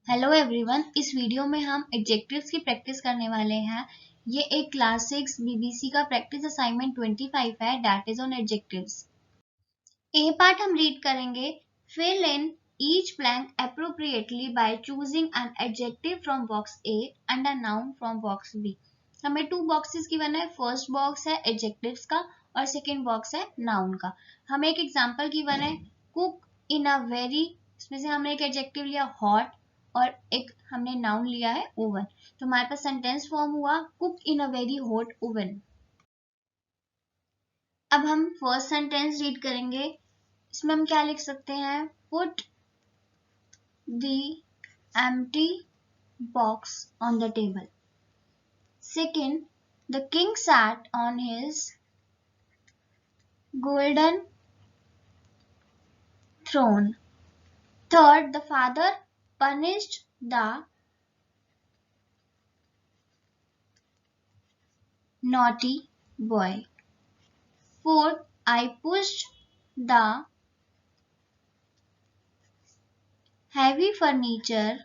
Hello everyone. इस video में हम एडजेक्टिव्स की प्रैक्टिस करने वाले हैं। ये एक क्लास 6 बीबीसी का प्रैक्टिस असाइनमेंट 25 है, that is on adjectives. A part हम रीड करेंगे। Fill in each blank appropriately by choosing an adjective from box A and a noun from box B. हमें टू बॉक्सेस गिवन है। First box है adjectives का और second box है noun का। हमें एक एग्जाम्पल गिवन है, कुक इन अ वेरी, इसमें से हमने एक एडजेक्टिव लिया हॉट और एक हमने नाउन लिया है ओवन। तो हमारे पास सेंटेंस फॉर्म हुआ cook in a very hot oven. अब हम फर्स्ट सेंटेंस रीड करेंगे। इसमें हम क्या लिख सकते हैं, put the empty box on the table. Second, the king sat on his golden throne. Third, the father punished the naughty boy. Fourth, I pushed the heavy furniture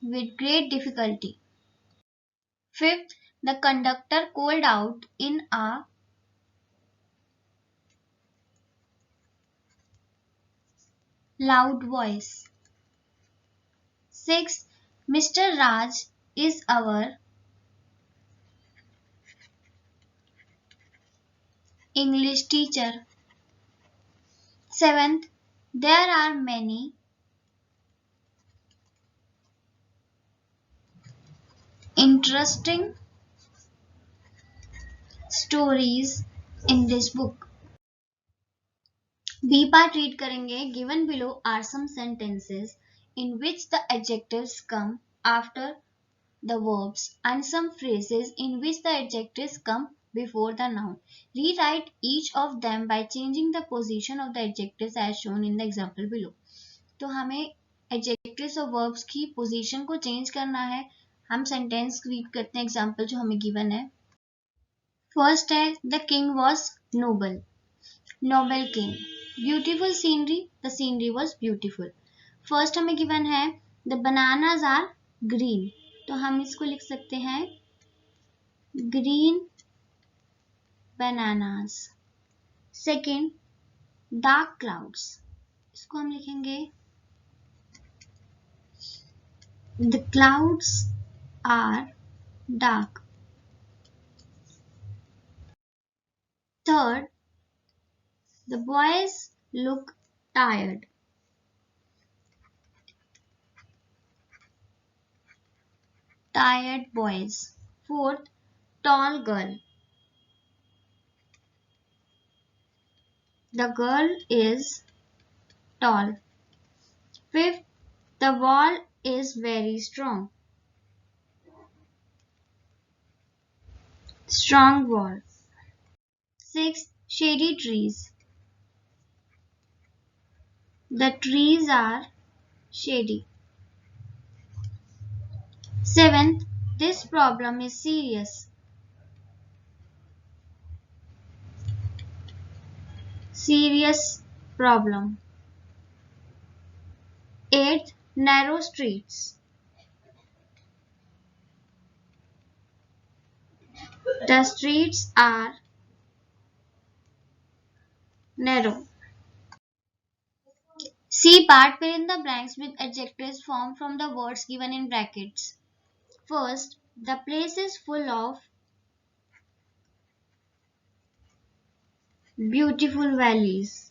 with great difficulty. Fifth, the conductor called out in a loud voice. Sixth, Mr. Raj is our English teacher. Seventh, there are many interesting stories in this book. B part read करेंगे. Given below are some sentences in which the adjectives come after the verbs and some phrases in which the adjectives come before the noun. Rewrite each of them by changing the position of the adjectives as shown in the example below. तो हमें adjectives और verbs की position को change करना है. हम sentence read करते हैं example जो हमें given है. First है the king was noble. Noble king. Beautiful scenery. The scenery was beautiful. First हमें given है the bananas are green. तो हम इसको लिख सकते हैं green bananas. Second, dark clouds. इसको हम लिखेंगे the clouds are dark. Third, the boys look tired. Tired boys. Fourth, tall girl. The girl is tall. Fifth, the wall is very strong. Strong wall. Sixth, shady trees. The trees are shady. Seventh, this problem is serious. Serious problem. Eighth, narrow streets. The streets are narrow. C part, fill in the blanks with adjectives formed from the words given in brackets. First, the place is full of beautiful valleys.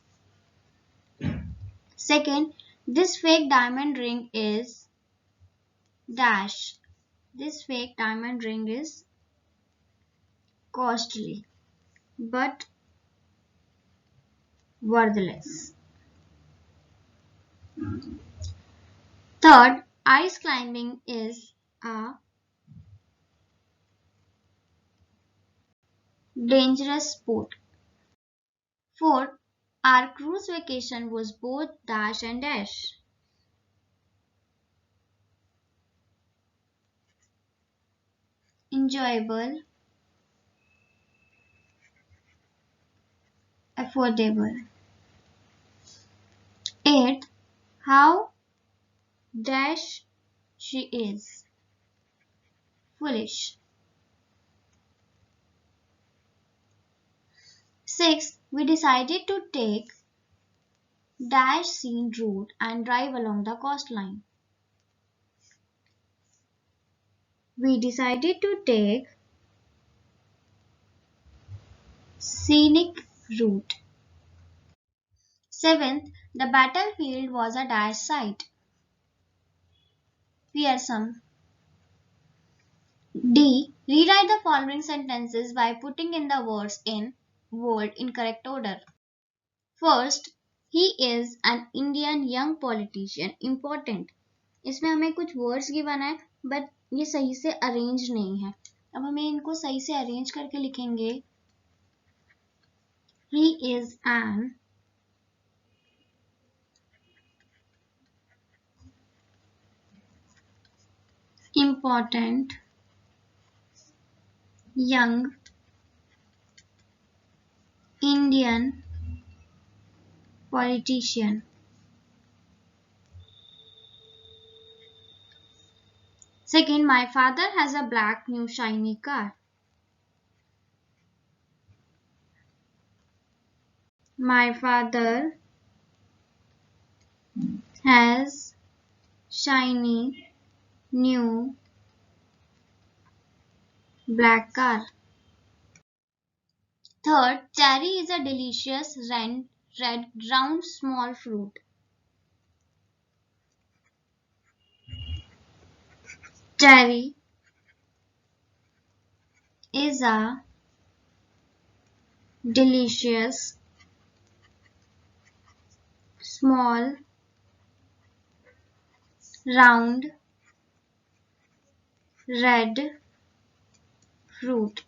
Second, this fake diamond ring is dash. This fake diamond ring is costly but worthless. Third, ice climbing is a dangerous sport. Fourth, our cruise vacation was both dash and dash. Enjoyable, affordable. Eighth, how dash she is foolish. 6. We decided to take dash scene route and drive along the coastline. We decided to take scenic route. 7th, the battlefield was a dash site. Fearsome. D. Rewrite the following sentences by putting in the words in bold in correct order. First, he is an Indian young politician. Important. इसमें हमें कुछ words given है but ये सही से arrange नहीं है. अब हमें इनको सही से अरेंज करके लिखेंगे. He is an important young Indian politician. Second, my father has a black new shiny car. My father has shiny new black car. Third, cherry is a delicious red round small fruit. Cherry is a delicious small round red fruit.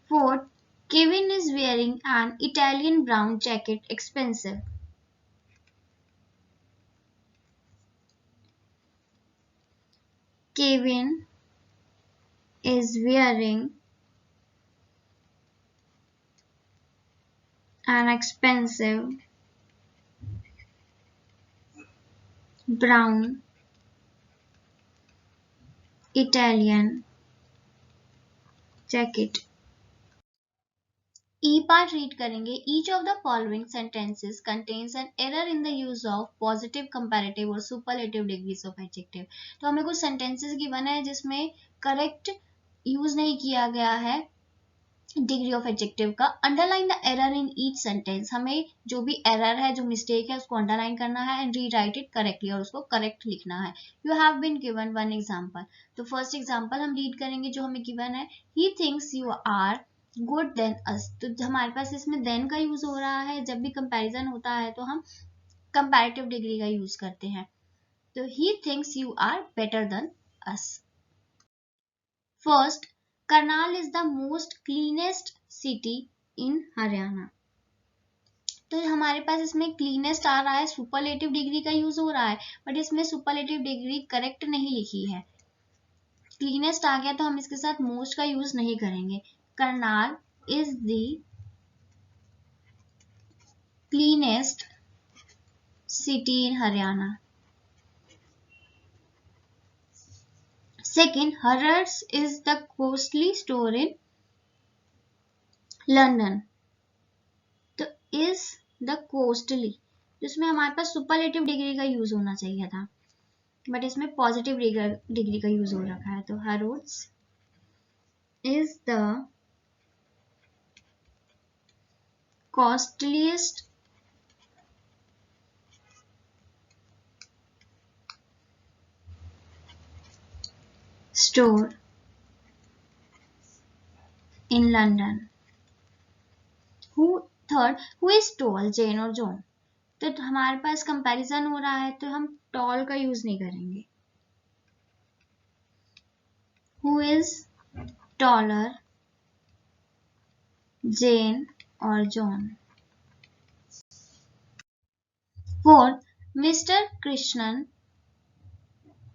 Fourth, Kevin is wearing an Italian brown jacket. Expensive. Kevin is wearing an expensive brown Italian jacket. E part read करेंगे. Each of the following sentences contains an error in the use of positive, comparative और superlative degrees of adjective. तो हमें कुछ sentences given है जिसमें correct use नहीं किया गया है डिग्री ऑफ एडजेक्टिव का. Underline the error in each sentence. हमें जो भी एरर है, जो मिस्टेक है, उसको अंडरलाइन करना है एंड रीराइट इट करेक्टली और उसको करेक्ट लिखना है. You have been given one example. तो फर्स्ट एग्जांपल हम रीड करेंगे जो हमें गिवन है. He thinks you are good than us. तो हमारे पास इसमें देन का यूज हो रहा है. जब भी कंपैरिजन होता है तो हम कंपैरेटिव डिग्री का यूज करते हैं. तो he thinks you are better than us. First, Karnal is the most cleanest city in Haryana. तो हमारे पास इसमें क्लीनेस्ट आ रहा है, सुपरलेटिव डिग्री का यूज हो रहा है बट इसमें सुपरलेटिव डिग्री करेक्ट नहीं लिखी है. क्लीनेस्ट आ गया तो हम इसके साथ मोस्ट का यूज नहीं करेंगे. Karnal is the cleanest city in Haryana. Second, Harrods is the costly store in London. तो is the costly, जिसमें हमारे पास सुपरलेटिव डिग्री का यूज होना चाहिए था बट इसमें पॉजिटिव डिग्री का यूज हो रखा है. तो Harrods is the costliest store in London. Third, who is tall, Jane और John. तो हमारे पास कंपैरिजन हो रहा है तो हम टॉल का यूज नहीं करेंगे. Who is taller, Jane और John. Fourth, Mr. Krishnan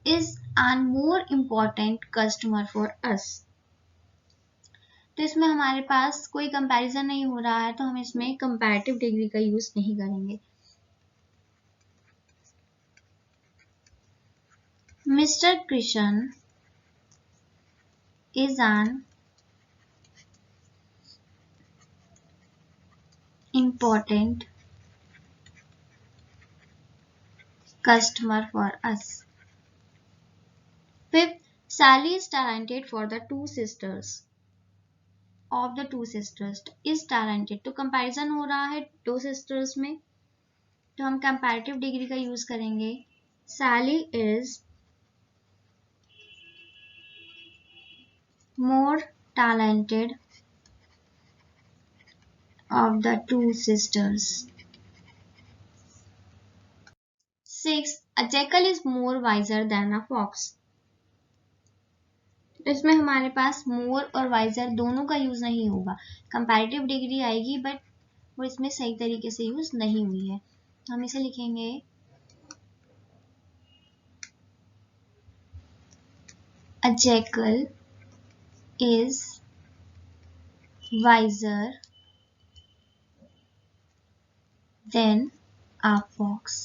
is a more important customer for us. तो इसमें हमारे पास कोई कंपैरिजन नहीं हो रहा है तो हम इसमें कंपैरेटिव डिग्री का यूज नहीं करेंगे. Mr. Krishan is an important customer for us. Fifth, Sally is talented for the two sisters. Of the two sisters is talented. तो कंपैरिजन हो रहा है दो सिस्टर्स में, तो हम कंपैरेटिव डिग्री का यूज करेंगे. Sally is more talented of the two sisters. Six, a jackal is more wiser than a fox. तो इसमें हमारे पास मोर और वाइजर दोनों का यूज नहीं होगा. कंपैरेटिव डिग्री आएगी बट वो इसमें सही तरीके से यूज नहीं हुई है. हम इसे लिखेंगे a jackal is wiser than a fox.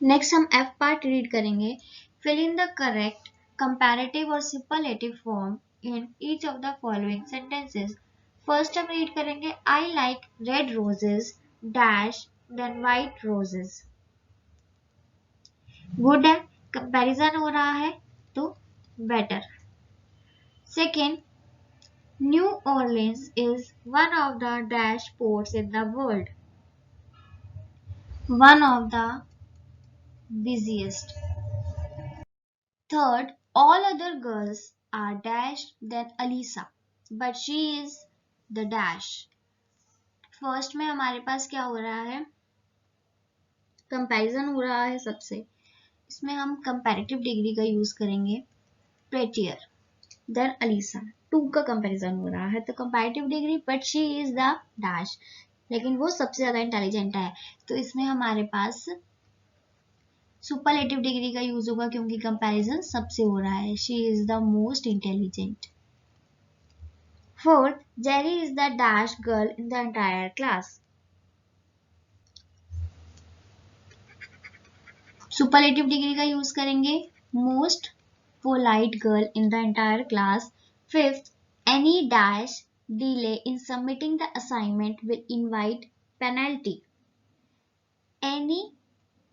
Next हम एफ पार्ट रीड करेंगे. Fill in the correct comparative और superlative form in each of the following sentences. First हम रीड करेंगे I like red roses dash then white roses. Good है, comparison हो रहा है तो better. Second, New Orleans is one of the dash ports in the world. One of the busiest. Third, all other girls are dash than Alisa, but she is the dash. First में हमारे पास क्या हो रहा है, comparison हो रहा है सबसे. इसमें हम कंपैरेटिव डिग्री का यूज करेंगे. प्रेटियर देन अलीसा, टू का कंपैरिजन हो रहा है तो comparative degree but she is the dash, लेकिन वो सबसे ज्यादा इंटेलिजेंट है तो इसमें हमारे पास सुपरलेटिव डिग्री का यूज होगा क्योंकि कंपैरिजन सबसे हो रहा है. She is the most intelligent. Fourth, Jerry is the dash girl in the entire class. Superlative degree का यूज करेंगे. Most polite girl in the entire class. Fifth, any dash delay in submitting the assignment will invite penalty. Any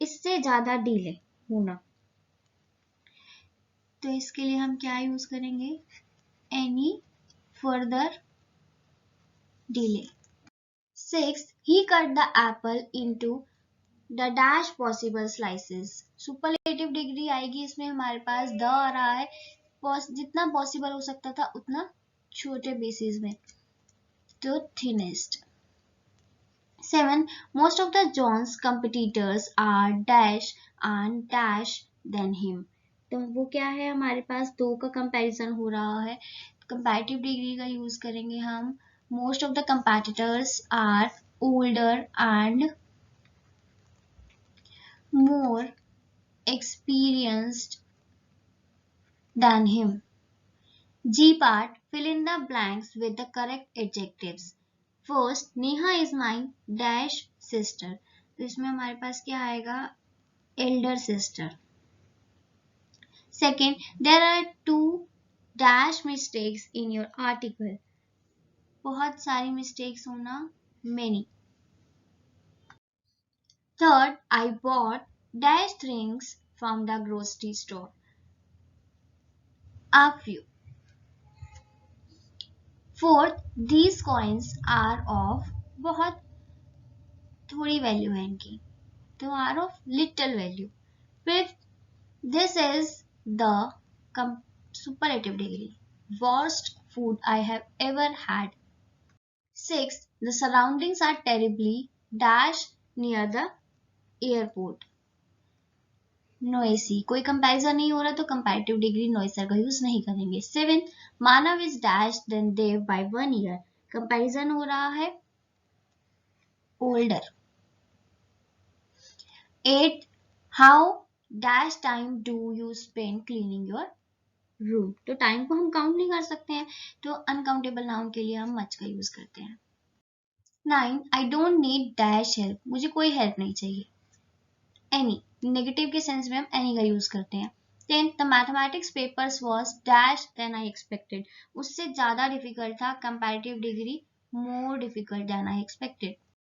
इससे ज्यादा delay होना, तो इसके लिए हम क्या यूज करेंगे, any further delay. Six, he cut the Apple into the dash possible slices. Superlative degree आएगी, इसमें हमारे पास द आ रहा है, जितना पॉसिबल हो सकता था उतना छोटे बेसिस में, तो thinnest. 7. Most of the John's competitors are dash and dash than him. तो वो क्या है, हमारे पास दो का कंपैरिजन हो रहा है. कंपैरेटिव डिग्री का यूज करेंगे हम. Most of the competitors are older and more experienced than him. G part, fill in the blanks with the correct adjectives. First, Neha is my dash sister. तो इसमें हमारे पास क्या आएगा, elder sister. Second, there are too dash mistakes in your article. बहुत सारी mistakes होना, many. Third, I bought dash things from the grocery store. A few. Fourth, these coins are of, बहुत थोड़ी वैल्यू है इनकी, तो are of little value. Fifth, this is the superlative degree. Worst food I have ever had. Sixth, the surroundings are terribly dash near the airport. Noisy. कोई comparison नहीं हो रहा तो कंपैरेटिव डिग्री नॉइसर का यूज नहीं करेंगे. Seventh, Manav is dash than Dev by 1 year. Comparison हो रहा है, older. Eight, how dash time do you spend cleaning your room. तो टाइम को हम काउंट नहीं कर सकते हैं तो अनकाउंटेबल नाउन के लिए हम मच का यूज करते हैं. 9, I don't need dash help. मुझे कोई हेल्प नहीं चाहिए. एनी, नेगेटिव के सेंस में हम एनी का यूज करते हैं। 10 the mathematics papers was dash than I expected, उससे ज्यादा डिफिकल्ट था, comparative degree more difficult than I expected.